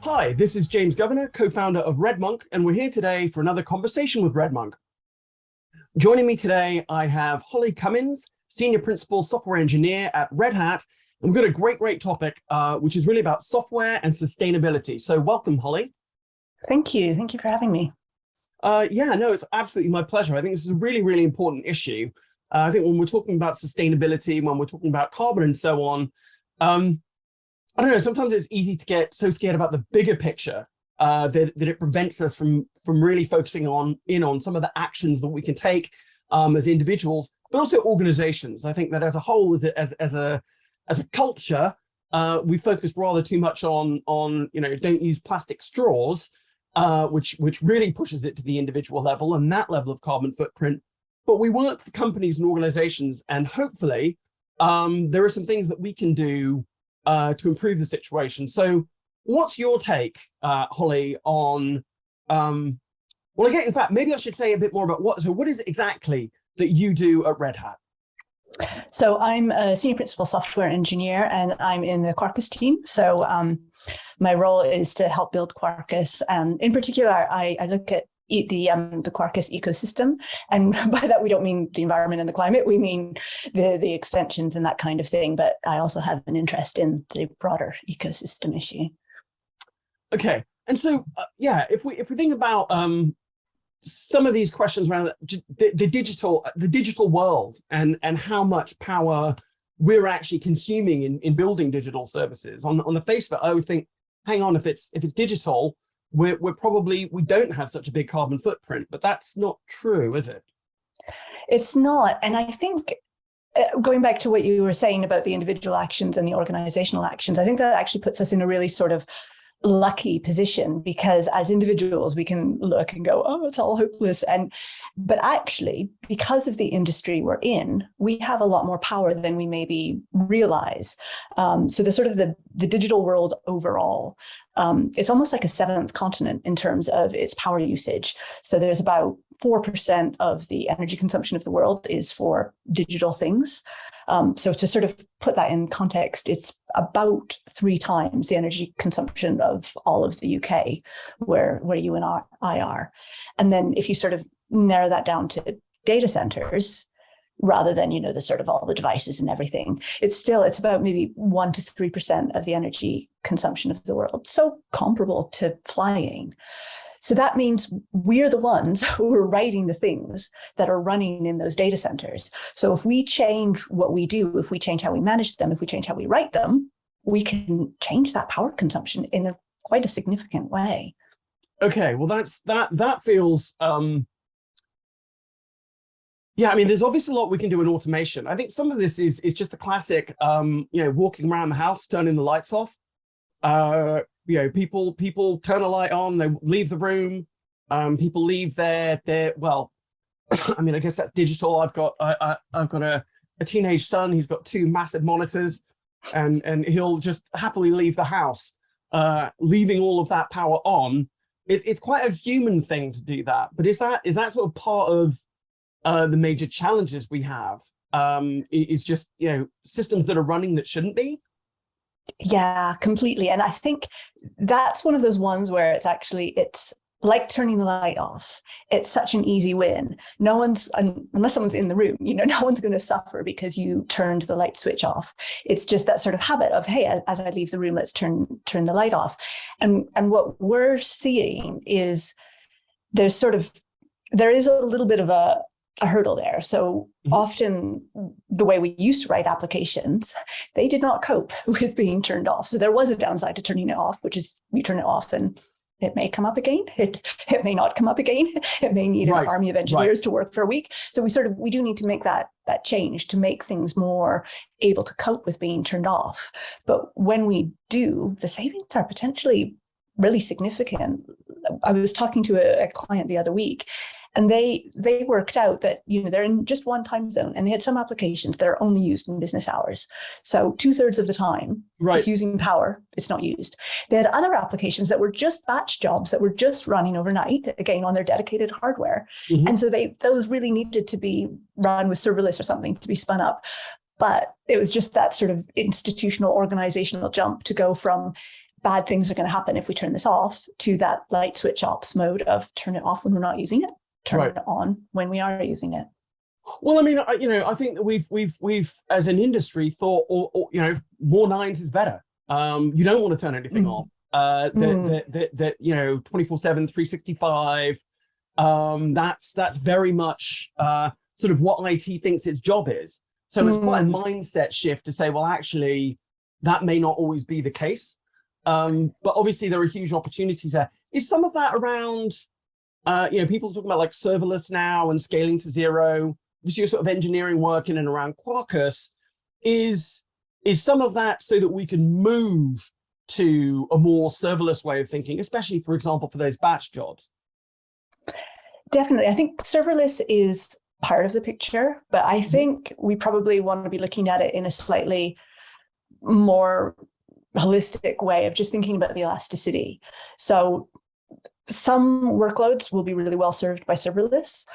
Hi, this is James Governor, co-founder of RedMonk, and we're here today for another conversation with RedMonk. Joining me today, I have Holly Cummins, Senior Principal Software Engineer at Red Hat, and we've got a great topic, which is really about software and sustainability. So welcome, Holly. Thank you. Thank you for having me. It's absolutely my pleasure. I think this is a really important issue. I think when we're talking about sustainability, when we're talking about carbon and so on, I don't know, sometimes it's easy to get so scared about the bigger picture that it prevents us from really focusing on some of the actions that we can take as individuals, but also organizations. I think that as a whole, as a culture, we focused rather too much on don't use plastic straws, which really pushes it to the individual level and that level of carbon footprint. But we work for companies and organizations, and hopefully there are some things that we can do to improve the situation. So what's your take, Holly, on, in fact, maybe I should say a bit more about what is it exactly that you do at Red Hat? So I'm a Senior Principal Software Engineer, and I'm in the Quarks team. So my role is to help build Quarks. And in particular, I look at the Quarks ecosystem. And by that, we don't mean the environment and the climate. We mean the extensions and that kind of thing. But I also have an interest in the broader ecosystem issue. Okay. And so, if we think about some of these questions around the digital world and how much power we're actually consuming in building digital services, on the face of it, I always think, hang on, if it's digital, we don't have such a big carbon footprint, but that's not true, is it? It's not. And I think going back to what you were saying about the individual actions and the organizational actions, I think that actually puts us in a really sort of lucky position, because as individuals, we can look and go, oh, it's all hopeless. But actually, because of the industry we're in, we have a lot more power than we maybe realize. So the sort of the digital world overall, it's almost like a seventh continent in terms of its power usage. So there's about 4% of the energy consumption of the world is for digital things. So to sort of put that in context, it's about 3 times the energy consumption of all of the UK, where you and I are. And then if you sort of narrow that down to data centers, rather than, the sort of all the devices and everything, it's about maybe 1 to 3% of the energy consumption of the world. So comparable to flying. So that means we're the ones who are writing the things that are running in those data centers. So if we change what we do, if we change how we manage them, if we change how we write them, we can change that power consumption in quite a significant way. Okay, well, that feels, there's obviously a lot we can do in automation. I think some of this is just the classic, walking around the house, turning the lights off. People turn a light on, they leave the room. People leave their I guess that's digital. I've got a teenage son. He's got 2 massive monitors, and he'll just happily leave the house, leaving all of that power on. It's quite a human thing to do that. But is that sort of part of the major challenges we have? Is just systems that are running that shouldn't be? Yeah, completely. And I think that's one of those ones where it's like turning the light off. It's such an easy win. Unless someone's in the room, no one's going to suffer because you turned the light switch off. It's just that sort of habit of, hey, as I leave the room, let's turn the light off. And what we're seeing is there is a little bit of a hurdle there. So often the way we used to write applications, they did not cope with being turned off. So there was a downside to turning it off, which is you turn it off and it may come up again. It may not come up again. It may need an army of engineers to work for a week. So we do need to make that change to make things more able to cope with being turned off. But when we do, the savings are potentially really significant. I was talking to a client the other week, and they worked out that, they're in just one time zone, and they had some applications that are only used in business hours. So 2/3 of the time it's using power, it's not used. They had other applications that were just batch jobs that were just running overnight, again, on their dedicated hardware. And so those really needed to be run with serverless or something to be spun up. But it was just that sort of institutional organizational jump to go from bad things are going to happen if we turn this off, to that light switch ops mode of turn it off when we're not using it, turn it on when we are using it. Well, I mean, I think that we've as an industry thought, more nines is better. You don't want to turn anything off. That 24/7, 365. That's very much sort of what IT thinks its job is. So it's quite a mindset shift to say, well, actually, that may not always be the case. But obviously, there are huge opportunities there. Is some of that around, people talking about like serverless now and scaling to zero? Obviously, your sort of engineering work in and around Quarkus. Is some of that so that we can move to a more serverless way of thinking, especially, for example, for those batch jobs? Definitely. I think serverless is part of the picture, but I think we probably want to be looking at it in a slightly more holistic way of just thinking about the elasticity. So some workloads will be really well served by serverless.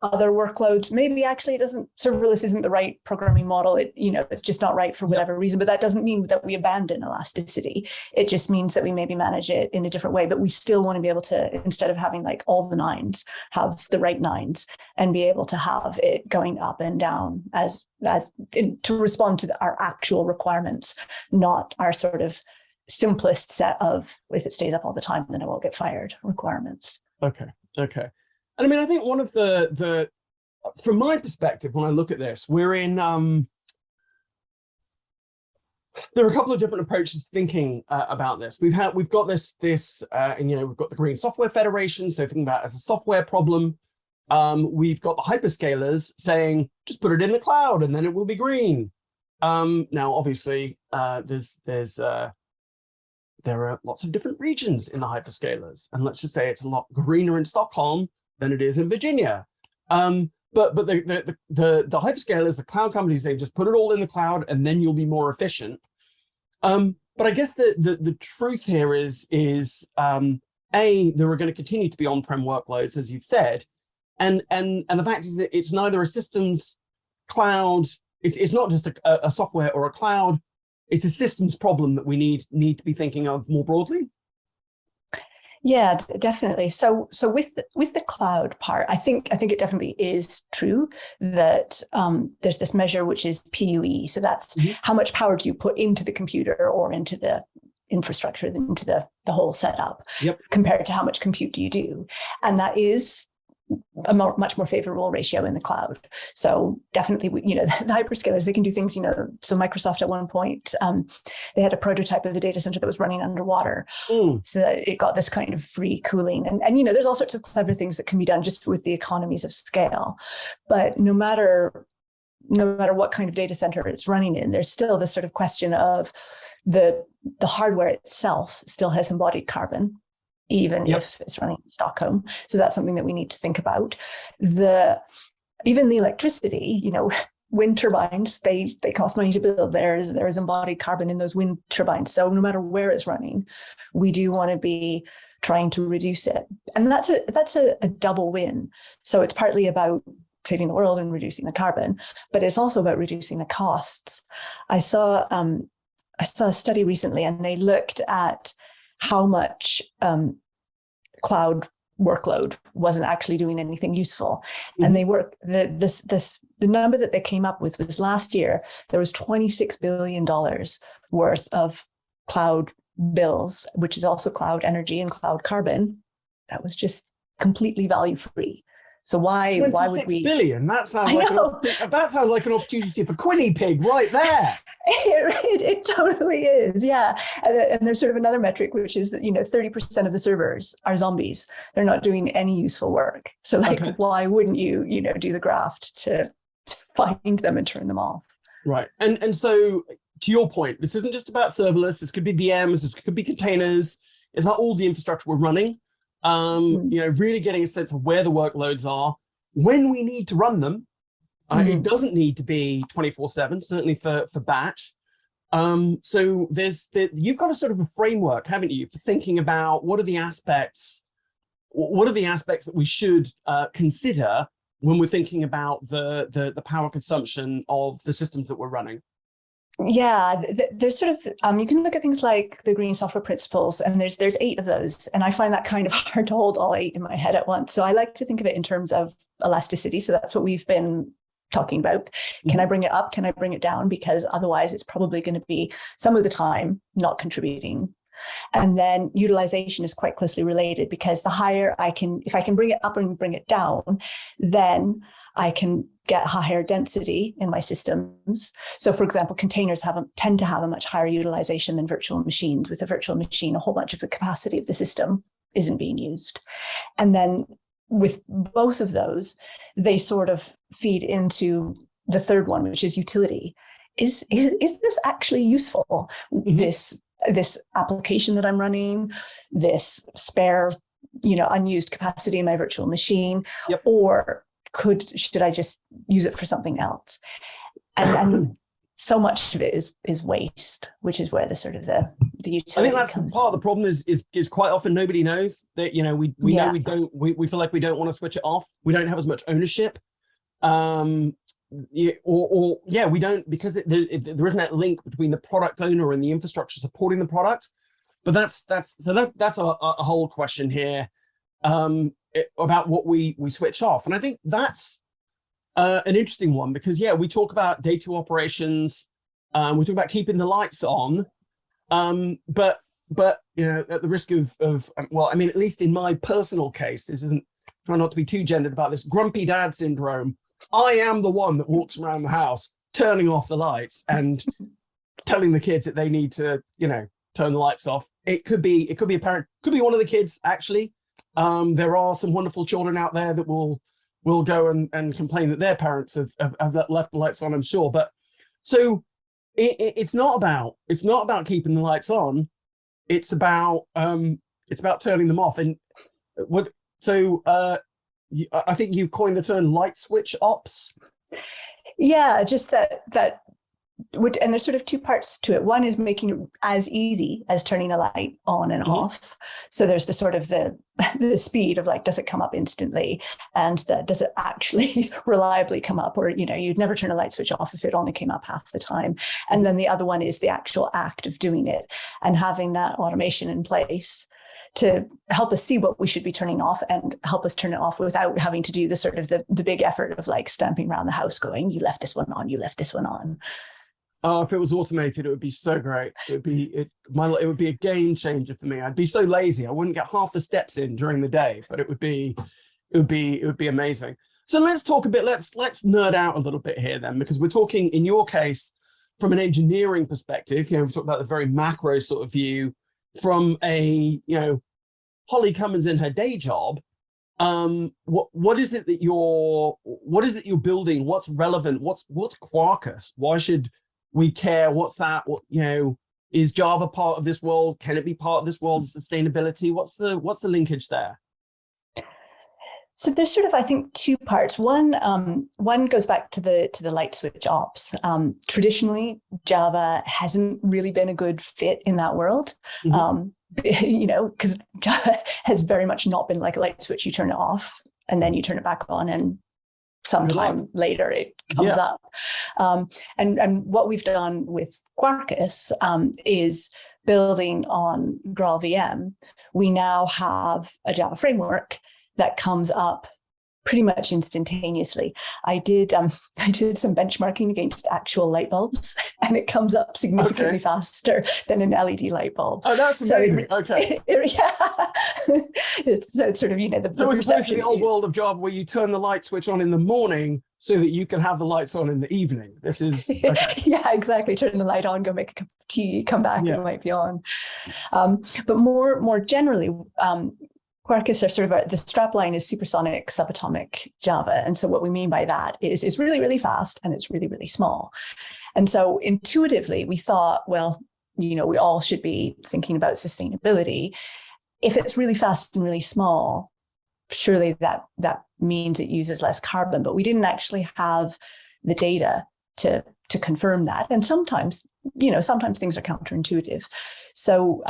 Other workloads, maybe actually serverless isn't the right programming model. It's just not right for whatever reason, but that doesn't mean that we abandon elasticity. It just means that we maybe manage it in a different way, but we still want to be able to, instead of having like all the nines, have the right nines and be able to have it going up and down to respond to our actual requirements, not our sort of simplest set of, if it stays up all the time, then it won't get fired requirements. Okay. And I mean, I think one of the from my perspective, when I look at this, we're in, there are a couple of different approaches to thinking about this. We've got this, and we've got the Green Software Federation, so thinking about it as a software problem. We've got the hyperscalers saying, just put it in the cloud and then it will be green. Now, obviously, there are lots of different regions in the hyperscalers, and let's just say it's a lot greener in Stockholm than it is in Virginia. But the hyperscalers, the cloud companies, say just put it all in the cloud and then you'll be more efficient. But I guess the truth here is there are going to continue to be on-prem workloads, as you've said, and the fact is that it's neither a systems cloud, it's not just a software or a cloud. It's a systems problem that we need to be thinking of more broadly. Yeah, definitely. So with the cloud part, I think it definitely is true that there's this measure which is PUE. So that's how much power do you put into the computer or into the infrastructure, into the whole setup, compared to how much compute do you do, and that is a much more favorable ratio in the cloud. So definitely, the hyperscalers, they can do things, so Microsoft at one point, they had a prototype of a data center that was running underwater. So that it got this kind of free cooling. And there's all sorts of clever things that can be done just with the economies of scale. But no matter what kind of data center it's running in, there's still this sort of question of the hardware itself still has embodied carbon, even if it's running in Stockholm. So that's something that we need to think about. Even the electricity, wind turbines, they cost money to build. There is embodied carbon in those wind turbines. So no matter where it's running, we do want to be trying to reduce it. And that's a double win. So it's partly about saving the world and reducing the carbon, but it's also about reducing the costs. I saw a study recently, and they looked at how much cloud workload wasn't actually doing anything useful. And the number that they came up with was last year, there was $26 billion worth of cloud bills, which is also cloud energy and cloud carbon. That was just completely value free. So why would we? 26 billion? That sounds like an opportunity for Quinny Pig right there. It totally is, yeah. And there's sort of another metric, which is that 30% of the servers are zombies. They're not doing any useful work. So why wouldn't you do the graft to find them and turn them off? Right. And so to your point, this isn't just about serverless. This could be VMs. This could be containers. It's about all the infrastructure we're running. Really getting a sense of where the workloads are, when we need to run them. It doesn't need to be 24/7, certainly for batch. So you've got a sort of a framework, haven't you, for thinking about what are the aspects that we should consider when we're thinking about the power consumption of the systems that we're running. Yeah, there's sort of you can look at things like the green software principles, and there's 8 of those, and I find that kind of hard to hold all 8 in my head at once. So I like to think of it in terms of elasticity. So that's what we've been talking about. Can I bring it up? Can I bring it down? Because otherwise, it's probably going to be some of the time not contributing. And then utilization is quite closely related, because the higher if I can bring it up and bring it down, then I can get higher density in my systems. So for example, containers tend to have a much higher utilization than virtual machines. With a virtual machine, a whole bunch of the capacity of the system isn't being used. And then with both of those, they sort of feed into the third one, which is utility. Is this actually useful? This application that I'm running, this spare, unused capacity in my virtual machine, or should I just use it for something else? And so much of it is waste, which is where the sort of the utility. I think that's part of the problem is quite often nobody knows that, we know we feel like we don't want to switch it off. We don't have as much ownership. We don't, because there isn't that link between the product owner and the infrastructure supporting the product. But that's a whole question here about what we switch off. And I think that's an interesting one, because we talk about data operations, we talk about keeping the lights on, but at the risk of at least in my personal case, this isn't, try not to be too gendered about this, grumpy dad syndrome. I am the one that walks around the house turning off the lights and telling the kids that they need to, turn the lights off. It could be a parent, could be one of the kids actually. There are some wonderful children out there that will go and complain that their parents have left the lights on, I'm sure. But so it's not about keeping the lights on. It's about turning them off. And I think you coined the term Lightswitch Ops. Yeah, just that. And there's sort of 2 parts to it. One is making it as easy as turning a light on and off. So there's the sort of the speed of, like, does it come up instantly, and does it actually reliably come up, or you'd never turn a light switch off if it only came up half the time. And then the other one is the actual act of doing it and having that automation in place to help us see what we should be turning off and help us turn it off without having to do the sort of the big effort of, like, stamping around the house going, you left this one on, you left this one on. Oh, if it was automated, it would be so great. It would be a game changer for me. I'd be so lazy, I wouldn't get half the steps in during the day, but it would be amazing. So let's talk a bit. Let's nerd out a little bit here then, because we're talking, in your case, from an engineering perspective. We've talked about the very macro sort of view from a Holly Cummins in her day job. What is it that you're building? What's relevant? What's Quarkus? Why should we care? What's that? Is Java part of this world? Can it be part of this world? Sustainability? What's the linkage there? So there's sort of, I think, 2 parts. One goes back to the Lightswitch Ops. Traditionally, Java hasn't really been a good fit in that world. Because Java has very much not been like a light switch. You turn it off and then you turn it back on, and sometime later it comes up. And what we've done with Quarkus is building on GraalVM. We now have a Java framework that comes up pretty much instantaneously. I did some benchmarking against actual light bulbs, and it comes up significantly faster than an LED light bulb. Oh, that's amazing. It's sort of, the so it's supposed to be the old world of Java where you turn the light switch on in the morning so that you can have the lights on in the evening. This is yeah, exactly. Turn the light on, go make a cup of tea, come back, and it might be on. But more generally, Quarkus are sort of the strapline is supersonic subatomic Java. And so what we mean by that is it's really, really fast and it's really, really small. And so intuitively, we thought, well, we all should be thinking about sustainability. If it's really fast and really small, surely that means it uses less carbon, but we didn't actually have the data to confirm that. And sometimes things are counterintuitive. So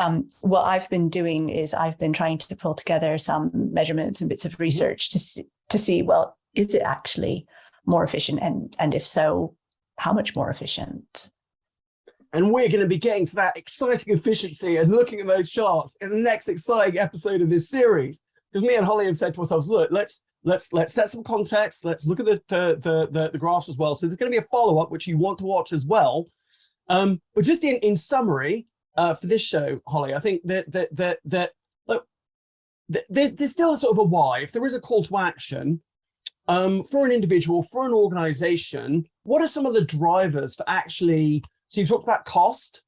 what I've been doing is I've been trying to pull together some measurements and bits of research to see, well, is it actually more efficient? And if so, how much more efficient? And we're going to be getting to that exciting efficiency and looking at those charts in the next exciting episode of this series. Because me and Holly have said to ourselves, look, let's set some context. Let's look at the graphs as well. So there's going to be a follow-up, which you want to watch as well. But just in summary, for this show, Holly, I think that look, there's still a sort of a why. If there is a call to action for an individual, for an organization, what are some of the drivers to actually? So you talked about cost.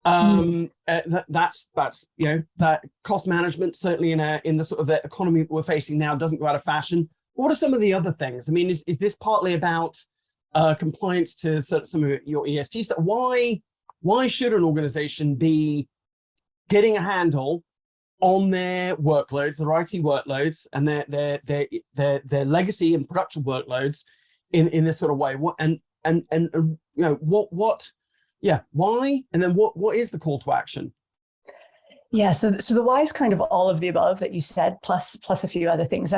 That's that cost management certainly in the sort of the economy that we're facing now doesn't go out of fashion. What are some of the other things? I mean, is this partly about compliance to some of your ESG stuff? Why should an organization be getting a handle on their workloads, their IT workloads, and their legacy and production workloads in this sort of way? Why? And then what is the call to action? Yeah, so the why is kind of all of the above that you said, plus a few other things.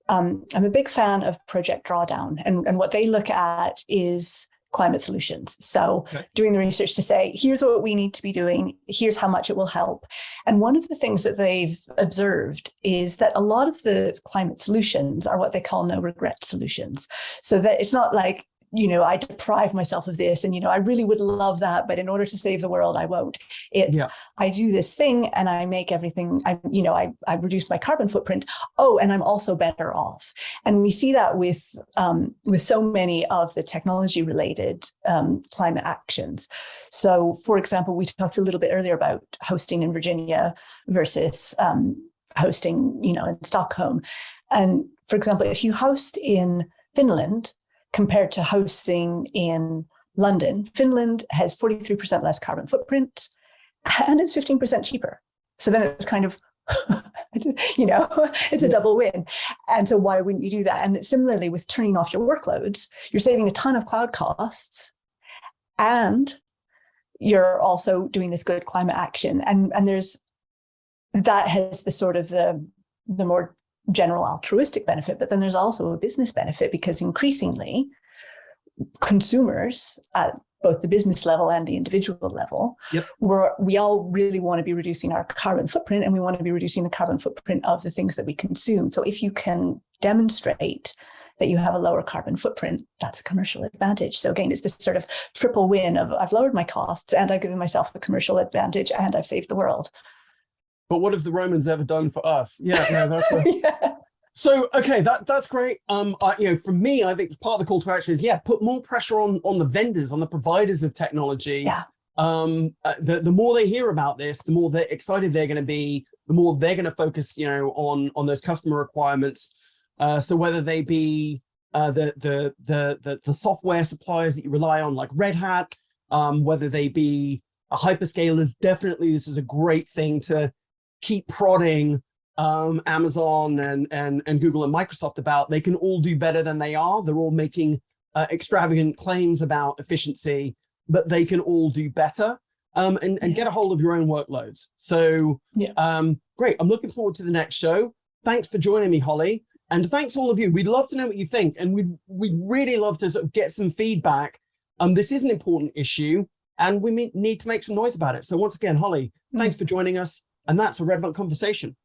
I'm a big fan of Project Drawdown, and what they look at is climate solutions. So doing the research to say, here's what we need to be doing, here's how much it will help. And one of the things that they've observed is that a lot of the climate solutions are what they call no regret solutions. So that it's not like, I deprive myself of this and, I really would love that, but in order to save the world, I won't. It's, I do this thing and I make everything, I reduce my carbon footprint. Oh, and I'm also better off. And we see that with so many of the technology related climate actions. So for example, we talked a little bit earlier about hosting in Virginia versus hosting, in Stockholm. And for example, if you host in Finland, compared to hosting in London, Finland has 43% less carbon footprint and it's 15% cheaper. So then it's kind of, it's a double win. And so why wouldn't you do that? And similarly with turning off your workloads, you're saving a ton of cloud costs and you're also doing this good climate action. And that has the sort of the more general altruistic benefit, but then there's also a business benefit because increasingly consumers at both the business level and the individual level, we all really want to be reducing our carbon footprint and we want to be reducing the carbon footprint of the things that we consume. So if you can demonstrate that you have a lower carbon footprint, that's a commercial advantage. So again, it's this sort of triple win of I've lowered my costs and I've given myself a commercial advantage and I've saved the world. But what have the Romans ever done for us? So, okay, that's great. For me, I think part of the call to action is, put more pressure on the vendors, on the providers of technology. Yeah. The more they hear about this, the more they're excited they're going to be, the more they're going to focus, on those customer requirements. So whether they be the software suppliers that you rely on, like Red Hat, whether they be a hyperscalers, definitely this is a great thing to keep prodding Amazon and Google and Microsoft about. They can all do better than they are. They're all making extravagant claims about efficiency, but they can all do better and get a hold of your own workloads. So great. I'm looking forward to the next show. Thanks for joining me, Holly. And thanks all of you. We'd love to know what you think. And we'd really love to sort of get some feedback. This is an important issue and we need to make some noise about it. So once again, Holly, thanks for joining us. And that's a Red Button Conversation.